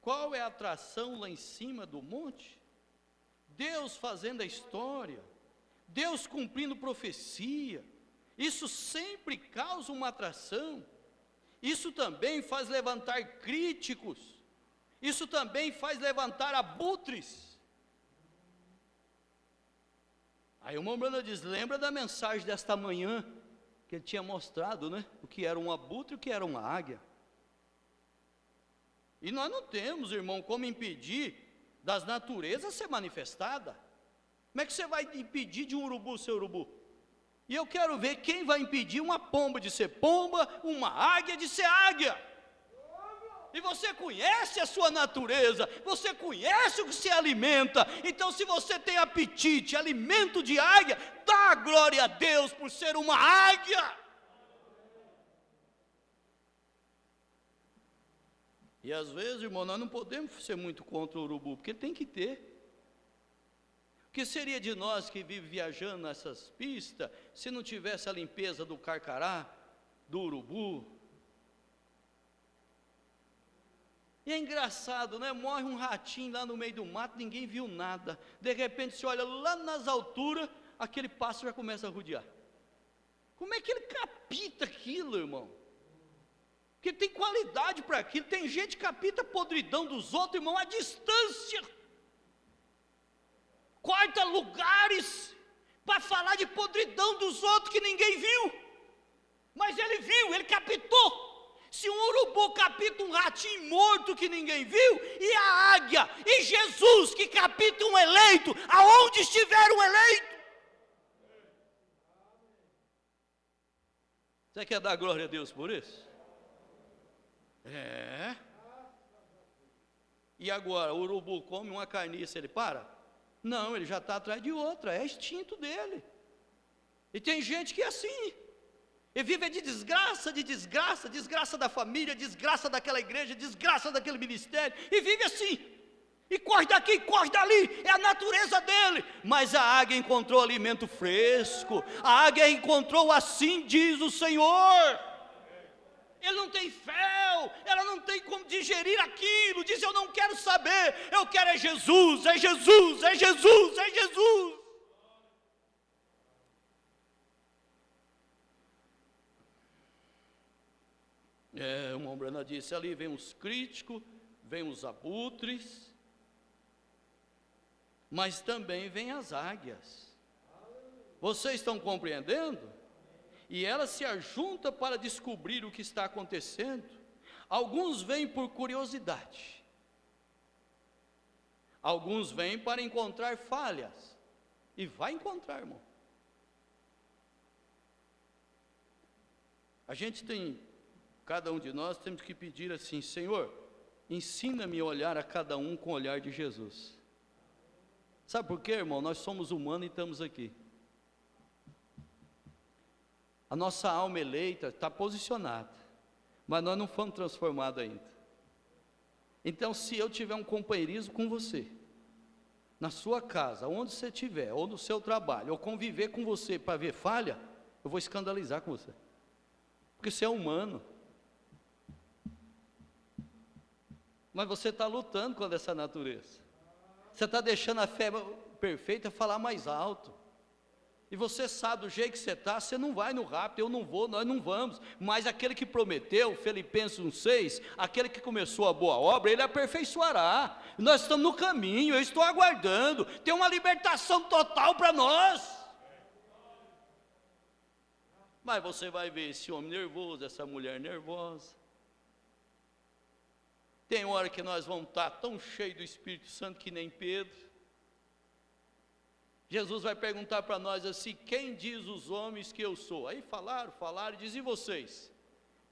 Qual é a atração lá em cima do monte? Deus fazendo a história, Deus cumprindo profecia. Isso sempre causa uma atração. Isso também faz levantar críticos. Isso também faz levantar abutres. Aí o irmão Brana diz, lembra da mensagem desta manhã, que ele tinha mostrado, né? O que era um abutre e o que era uma águia. E nós não temos, irmão, como impedir das naturezas ser manifestada. Como é que você vai impedir de um urubu ser urubu? E eu quero ver quem vai impedir uma pomba de ser pomba, uma águia de ser águia. E você conhece a sua natureza, você conhece o que se alimenta. Então, se você tem apetite, alimento de águia, dá glória a Deus por ser uma águia. E às vezes, irmão, nós não podemos ser muito contra o urubu, porque tem que ter. O que seria de nós que vive viajando nessas pistas, se não tivesse a limpeza do carcará, do urubu? E é engraçado, né? Morre um ratinho lá no meio do mato, ninguém viu nada. De repente, você olha lá nas alturas, aquele pássaro já começa a rodear. Como é que ele capta aquilo, irmão? Porque tem qualidade para aquilo. Tem gente que capta podridão dos outros, irmão, à distância. Corta lugares para falar de podridão dos outros que ninguém viu. Mas ele viu, ele captou. Se um urubu capita um ratinho morto que ninguém viu, e a águia, e Jesus que capita um eleito, aonde estiver um eleito. Você quer dar glória a Deus por isso? É. E agora, o urubu come uma carniça, ele para? Não, ele já está atrás de outra, é instinto dele. E tem gente que é assim. E vive de desgraça, desgraça da família, desgraça daquela igreja, desgraça daquele ministério, e vive assim, e corre daqui, corre dali, é a natureza dele. Mas a águia encontrou alimento fresco, a águia encontrou, assim diz o Senhor. Ele não tem fel, ela não tem como digerir aquilo, diz: eu não quero saber, eu quero é Jesus, é Jesus, é Jesus, é Jesus. O irmão Brana disse, ali vem os críticos, vem os abutres, mas também vem as águias. Vocês estão compreendendo? E ela se ajunta para descobrir o que está acontecendo. Alguns vêm por curiosidade, alguns vêm para encontrar falhas, e vai encontrar, irmão. Cada um de nós temos que pedir assim: Senhor, ensina-me a olhar a cada um com o olhar de Jesus. Sabe por quê, irmão? Nós somos humanos e estamos aqui. A nossa alma eleita está posicionada, mas nós não fomos transformados ainda. Então, se eu tiver um companheirismo com você, na sua casa, onde você estiver, ou no seu trabalho, ou conviver com você para ver falha, eu vou escandalizar com você, porque você é humano. Mas você está lutando contra essa natureza. Você está deixando a fé perfeita falar mais alto. E você sabe, do jeito que você está, você não vai no rápido, eu não vou, nós não vamos. Mas aquele que prometeu, Filipenses 1,6, aquele que começou a boa obra, ele aperfeiçoará. Nós estamos no caminho, eu estou aguardando. Tem uma libertação total para nós. Mas você vai ver esse homem nervoso, essa mulher nervosa. Tem hora que nós vamos estar tão cheios do Espírito Santo que nem Pedro. Jesus vai perguntar para nós assim: quem diz os homens que eu sou? Aí falaram, e diz: e vocês?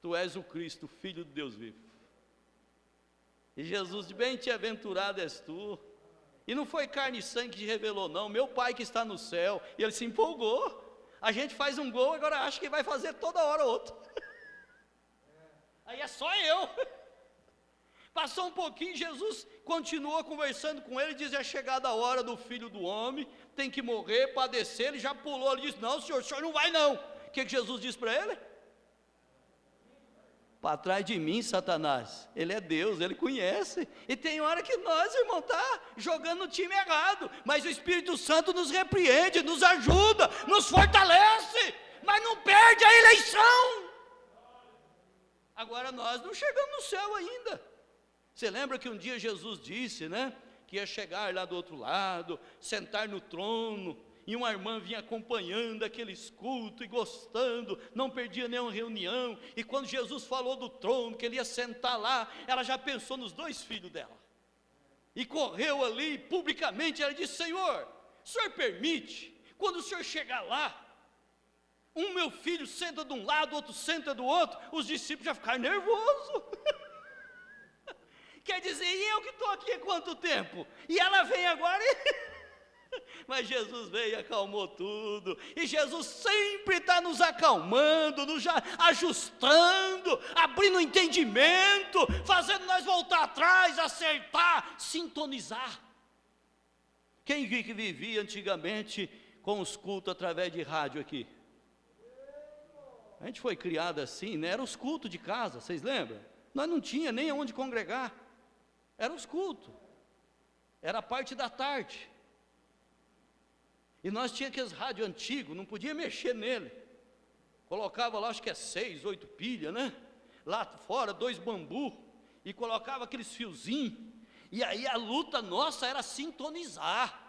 Tu és o Cristo, Filho de Deus vivo. E Jesus diz: bem-aventurado és tu. E não foi carne e sangue que te revelou, não, meu Pai que está no céu. E ele se empolgou. A gente faz um gol, agora acha que vai fazer toda hora outro. Aí é só eu. Passou um pouquinho, Jesus continuou conversando com ele, diz: é chegada a hora do Filho do Homem, tem que morrer, padecer. Ele já pulou, ele disse: não, senhor, o senhor não vai não. O que Jesus disse para ele? Para trás de mim, Satanás. Ele é Deus, ele conhece. E tem hora que nós, irmão, está jogando no time errado, mas o Espírito Santo nos repreende, nos ajuda, nos fortalece, mas não perde a eleição. Agora nós não chegamos no céu ainda. Você lembra que um dia Jesus disse, né, que ia chegar lá do outro lado, sentar no trono, e uma irmã vinha acompanhando aqueles cultos e gostando, não perdia nenhuma reunião, e quando Jesus falou do trono, que ele ia sentar lá, ela já pensou nos 2 filhos dela, e correu ali, publicamente, ela disse: Senhor, o Senhor permite, quando o Senhor chegar lá, meu filho senta de um lado, outro senta do outro, os discípulos já ficaram nervosos, quer dizer, e eu que estou aqui há quanto tempo? E ela vem agora e... Mas Jesus veio e acalmou tudo, e Jesus sempre está nos acalmando, nos ajustando, abrindo entendimento, fazendo nós voltar atrás, acertar, sintonizar. Quem que vivia antigamente com os cultos através de rádio aqui? A gente foi criado assim, né? Eram os cultos de casa, vocês lembram? Nós não tinha nem onde congregar, eram os cultos, era a parte da tarde, e nós tínhamos aqueles rádios antigos, não podia mexer nele, colocava lá, acho que 6, 8 pilhas, né? Lá fora, 2 bambu, e colocava aqueles fiozinhos, e aí a luta nossa era sintonizar.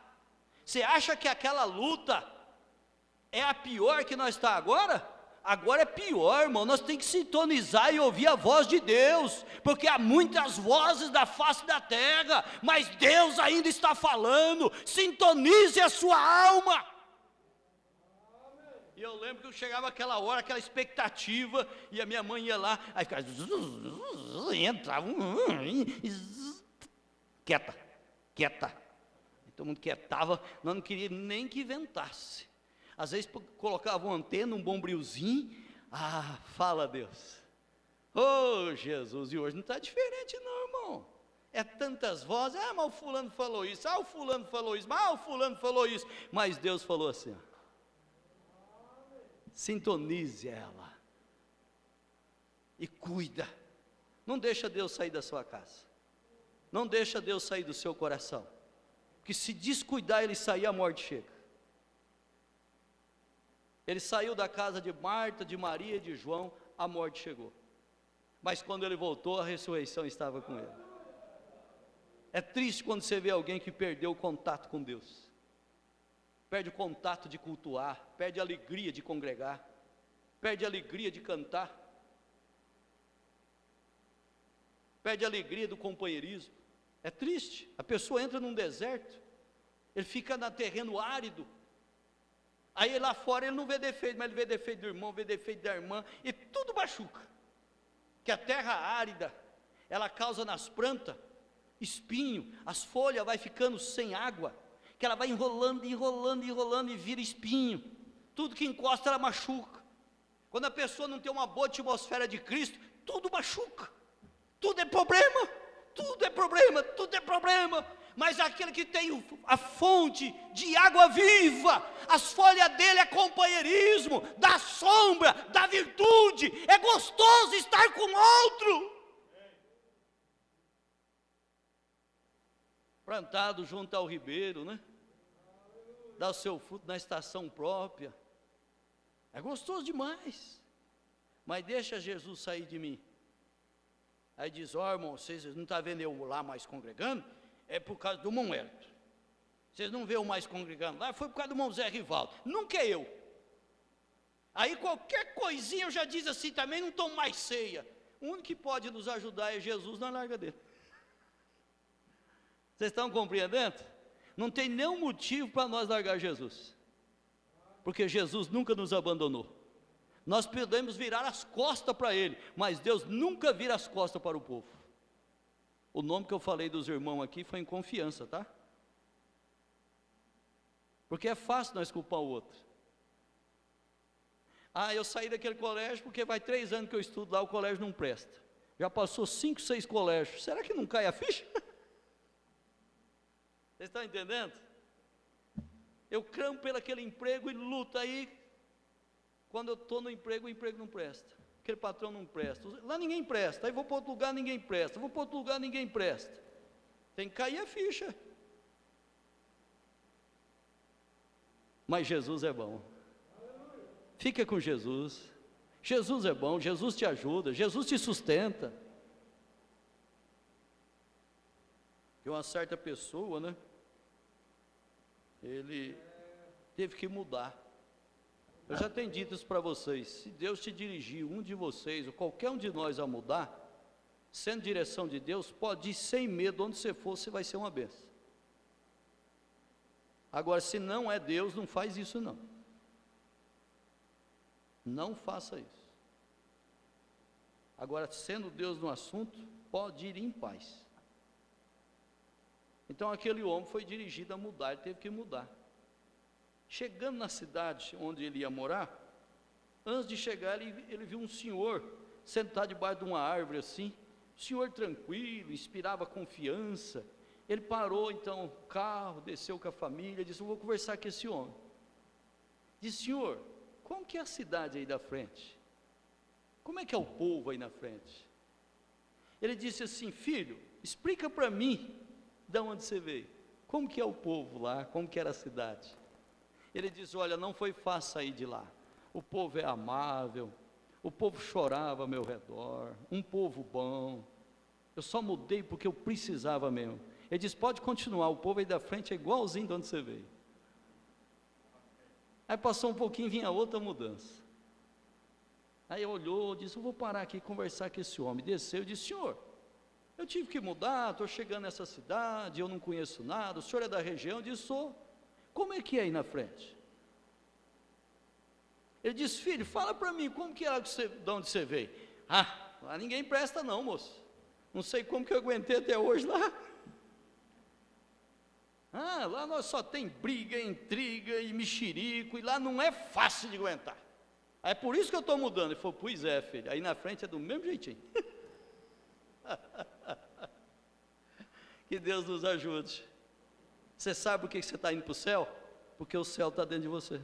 Você acha que aquela luta é a pior que nós está agora? Agora é pior, irmão, nós temos que sintonizar e ouvir a voz de Deus, porque há muitas vozes da face da terra, mas Deus ainda está falando. Sintonize a sua alma. E eu lembro que eu chegava aquela hora, aquela expectativa, e a minha mãe ia lá, aí ficava, entrava, quieta, todo mundo quietava, nós não queríamos nem que ventasse. Às vezes colocava uma antena, um bombrilzinho, fala a Deus, Jesus, e hoje não está diferente não, irmão, é tantas vozes, mas o fulano falou isso, o fulano falou isso, o fulano falou isso, mas Deus falou assim, sintonize ela, e cuida, não deixa Deus sair da sua casa, não deixa Deus sair do seu coração, porque se descuidar ele sair, a morte chega. Ele saiu da casa de Marta, de Maria e de João, a morte chegou. Mas quando ele voltou, a ressurreição estava com ele. É triste quando você vê alguém que perdeu o contato com Deus. Perde o contato de cultuar, perde a alegria de congregar, perde a alegria de cantar, perde a alegria do companheirismo. É triste, a pessoa entra num deserto, ele fica no terreno árido, aí lá fora ele não vê defeito, mas ele vê defeito do irmão, vê defeito da irmã, e tudo machuca, que a terra árida, ela causa nas plantas espinho, as folhas vai ficando sem água, que ela vai enrolando e vira espinho, tudo que encosta ela machuca. Quando a pessoa não tem uma boa atmosfera de Cristo, tudo machuca, tudo é problema, mas aquele que tem a fonte de água viva, as folhas dele é companheirismo, dá sombra, dá virtude, é gostoso estar com outro. Plantado junto ao ribeiro, né? Dá o seu fruto na estação própria, é gostoso demais, mas deixa Jesus sair de mim. Aí diz, irmão, vocês não estão vendo eu lá mais congregando? É por causa do irmão Hélio. Vocês não vêem eu mais congregando lá? Foi por causa do irmão Zé Rivaldo. Nunca é eu. Aí qualquer coisinha eu já diz assim, também não tomo mais ceia. O único que pode nos ajudar é Jesus, na larga dele. Vocês estão compreendendo? Não tem nenhum motivo para nós largar Jesus. Porque Jesus nunca nos abandonou. Nós podemos virar as costas para Ele, mas Deus nunca vira as costas para o povo. O nome que eu falei dos irmãos aqui foi em confiança, tá? Porque é fácil nós culpar o outro. Eu saí daquele colégio porque vai 3 anos que eu estudo lá, o colégio não presta. Já passou 5, 6 colégios, será que não cai a ficha? Vocês estão entendendo? Eu clamo pelo aquele emprego e luto aí. Quando eu estou no emprego, o emprego não presta. Aquele patrão não presta. Lá ninguém presta. Aí vou para outro lugar, ninguém presta. Vou para outro lugar, ninguém presta. Tem que cair a ficha. Mas Jesus é bom. Fica com Jesus. Jesus é bom, Jesus te ajuda, Jesus te sustenta. E uma certa pessoa, né? Ele teve que mudar. Eu já tenho dito isso para vocês, se Deus te dirigir, um de vocês, ou qualquer um de nós a mudar, sendo direção de Deus, pode ir sem medo, onde você for, você vai ser uma bênção. Agora, se não é Deus, não faz isso não. Não faça isso. Agora, sendo Deus no assunto, pode ir em paz. Então aquele homem foi dirigido a mudar, ele teve que mudar. Chegando na cidade onde ele ia morar, antes de chegar ele viu um senhor sentado debaixo de uma árvore assim, um senhor tranquilo, inspirava confiança. Ele parou então o carro, desceu com a família, disse: eu vou conversar com esse homem. Disse: senhor, como que é a cidade aí da frente? Como é que é o povo aí na frente? Ele disse assim: filho, explica para mim de onde você veio, como que é o povo lá, como que era a cidade. Ele disse: olha, não foi fácil sair de lá, o povo é amável, o povo chorava ao meu redor, um povo bom, eu só mudei porque eu precisava mesmo. Ele disse: pode continuar, o povo aí da frente é igualzinho de onde você veio. Aí passou um pouquinho, vinha outra mudança. Aí olhou, disse: eu vou parar aqui e conversar com esse homem. Desceu e disse: senhor, eu tive que mudar, estou chegando nessa cidade, eu não conheço nada, o senhor é da região? Eu disse: sou. Como é que é aí na frente? Ele disse: filho, fala para mim, como que é de onde você veio? Ah, lá ninguém presta não, moço. Não sei como que eu aguentei até hoje lá. Ah, lá nós só tem briga, intriga e mexerico, e lá não é fácil de aguentar. É por isso que eu estou mudando. Ele falou: pois é, filho, aí na frente é do mesmo jeitinho. Que Deus nos ajude. Você sabe por que você está indo para o céu? Porque o céu está dentro de você.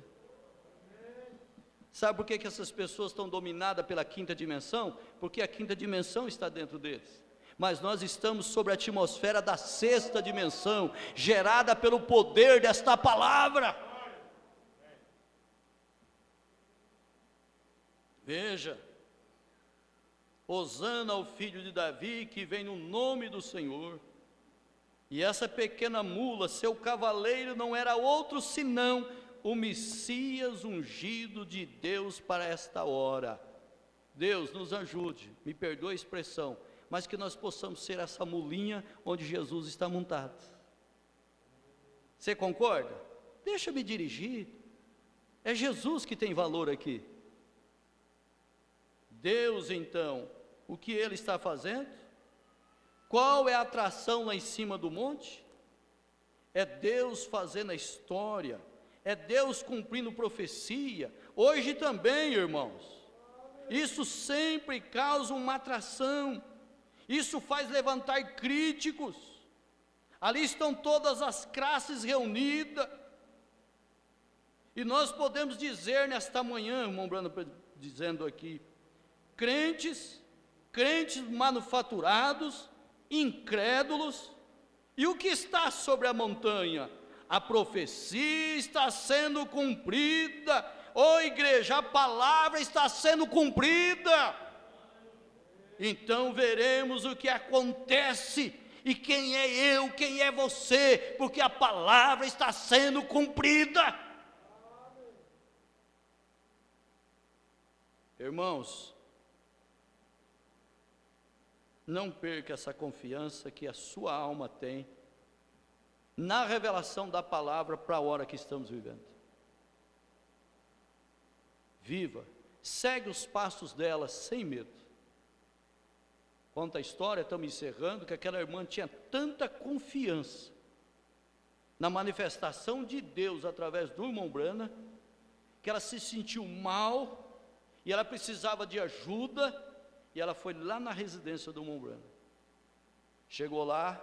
Sabe por que essas pessoas estão dominadas pela quinta dimensão? Porque a quinta dimensão está dentro deles. Mas nós estamos sobre a atmosfera da sexta dimensão, gerada pelo poder desta palavra. Veja, hosana ao filho de Davi, que vem no nome do Senhor. E essa pequena mula, seu cavaleiro, não era outro senão o Messias ungido de Deus para esta hora. Deus nos ajude, me perdoe a expressão, mas que nós possamos ser essa mulinha onde Jesus está montado. Você concorda? Deixa-me dirigir. É Jesus que tem valor aqui. Deus, então, o que Ele está fazendo? Qual é a atração lá em cima do monte? É Deus fazendo a história, é Deus cumprindo profecia. Hoje também, irmãos, isso sempre causa uma atração, isso faz levantar críticos. Ali estão todas as classes reunidas, e nós podemos dizer nesta manhã, irmão Brando dizendo aqui, crentes manufaturados, incrédulos. E o que está sobre a montanha? A profecia está sendo cumprida. Ô igreja, a palavra está sendo cumprida. Então veremos o que acontece, e quem é eu, quem é você, porque a palavra está sendo cumprida. Irmãos, não perca essa confiança que a sua alma tem na revelação da palavra para a hora que estamos vivendo. Viva, segue os passos dela sem medo. Conta a história, estamos encerrando, que aquela irmã tinha tanta confiança na manifestação de Deus através do irmão Brana, que ela se sentiu mal e ela precisava de ajuda. E ela foi lá na residência do irmão Brana. Chegou lá,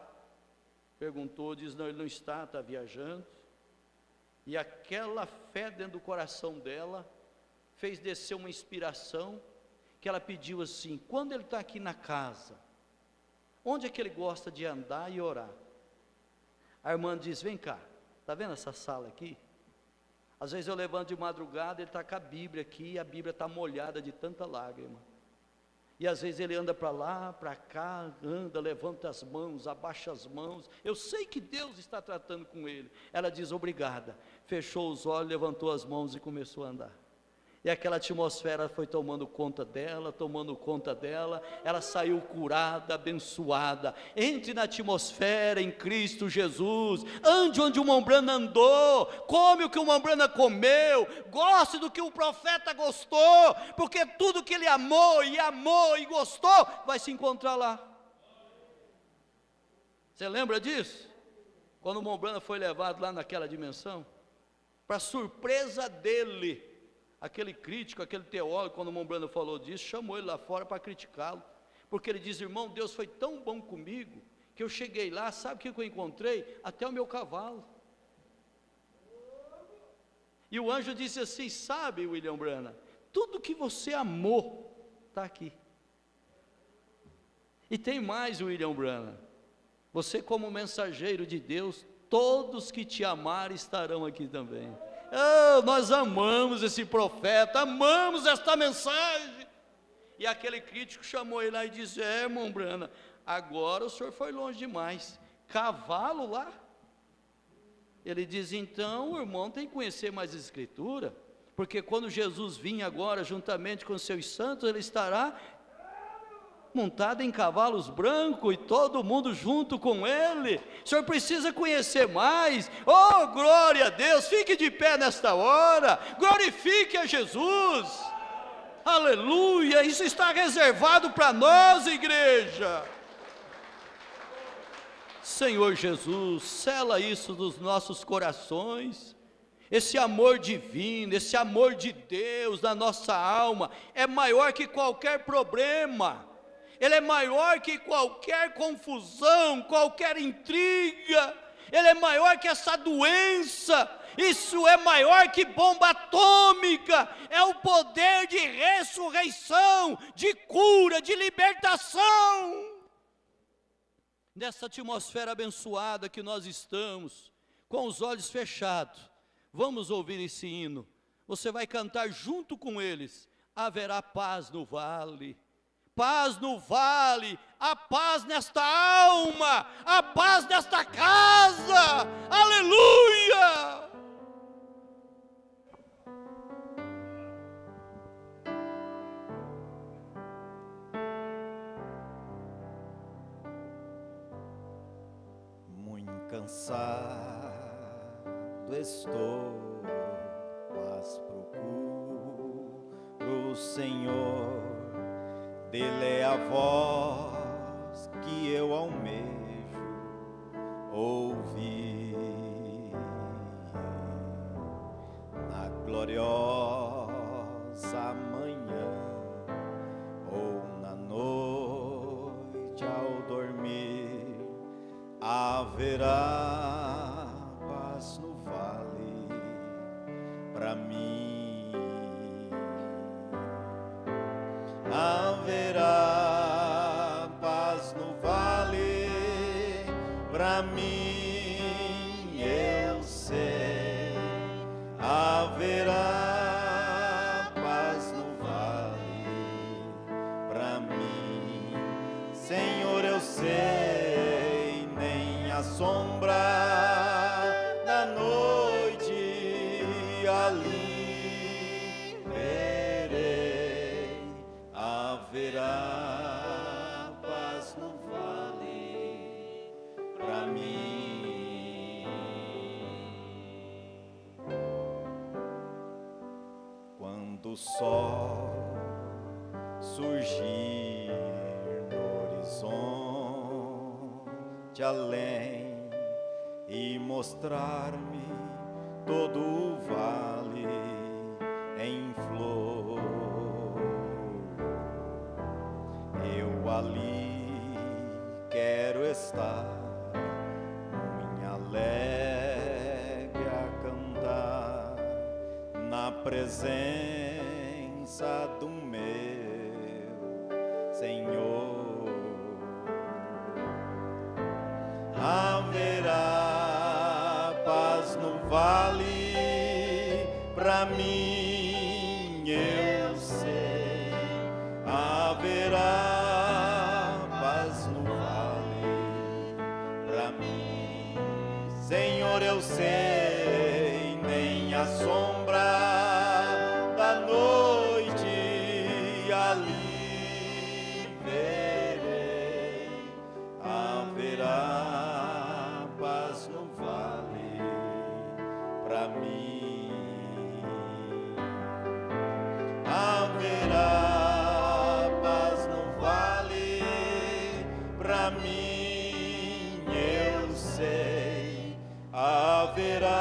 perguntou, diz: não, ele não está viajando. E aquela fé dentro do coração dela fez descer uma inspiração, que ela pediu assim: quando ele está aqui na casa, onde é que ele gosta de andar e orar? A irmã diz: vem cá, está vendo essa sala aqui? Às vezes eu levanto de madrugada, ele está com a Bíblia aqui, e a Bíblia está molhada de tanta lágrima. E às vezes ele anda para lá, para cá, anda, levanta as mãos, abaixa as mãos. Eu sei que Deus está tratando com ele. Ela diz obrigada, fechou os olhos, levantou as mãos e começou a andar. E aquela atmosfera foi tomando conta dela, ela saiu curada, abençoada. Entre na atmosfera em Cristo Jesus, ande onde o Mombrana andou, come o que o Mombrana comeu, goste do que o profeta gostou, porque tudo que ele amou e gostou, vai se encontrar lá. Você lembra disso? Quando o Mombrana foi levado lá naquela dimensão, para surpresa dele, aquele crítico, aquele teólogo, quando o Mombrana falou disso, chamou ele lá fora para criticá-lo, porque ele diz: irmão, Deus foi tão bom comigo, que eu cheguei lá, sabe o que eu encontrei? Até o meu cavalo. E o anjo disse assim: sabe, William Branham, tudo que você amou, está aqui. E tem mais, William Branham, você como mensageiro de Deus, todos que te amarem estarão aqui também. Oh, nós amamos esse profeta, amamos esta mensagem. E aquele crítico chamou ele lá e disse: Mombrana, agora o senhor foi longe demais, cavalo lá? Ele diz: então o irmão tem que conhecer mais a Escritura, porque quando Jesus vir agora juntamente com os seus santos, ele estará montado em cavalos brancos, e todo mundo junto com ele. O senhor precisa conhecer mais. Oh, glória a Deus, fique de pé nesta hora, glorifique a Jesus, aleluia, isso está reservado para nós, igreja. Senhor Jesus, sela isso nos nossos corações, esse amor divino, esse amor de Deus na nossa alma, é maior que qualquer problema, ele é maior que qualquer confusão, qualquer intriga, ele é maior que essa doença, isso é maior que bomba atômica, é o poder de ressurreição, de cura, de libertação. Nessa atmosfera abençoada que nós estamos, com os olhos fechados, vamos ouvir esse hino, você vai cantar junto com eles: haverá paz no vale, paz no vale, a paz nesta alma, a paz nesta casa, aleluia! Muito cansado estou, mas procuro o Senhor, dele é a voz que eu almejo ouvir. Na gloriosa manhã ou na noite ao dormir, haverá paz no vale para mim. Haverá paz no vale para mim, eu sei. Haverá paz no vale para mim, Senhor, eu sei. Nem a sombra da noite ali verei. Haverá paz no vale para mim. Quando o sol surgir no horizonte além e mostrar-me todo o vale em flor, eu ali quero estar, muito alegre a cantar, na presença do meu Senhor. Haverá paz no vale pra mim, eu sei. Haverá Senhor, eu sei, nem a sombra da noite ali verei. Haverá paz no vale pra mim. Haverá paz no vale pra mim, eu sei. Haverá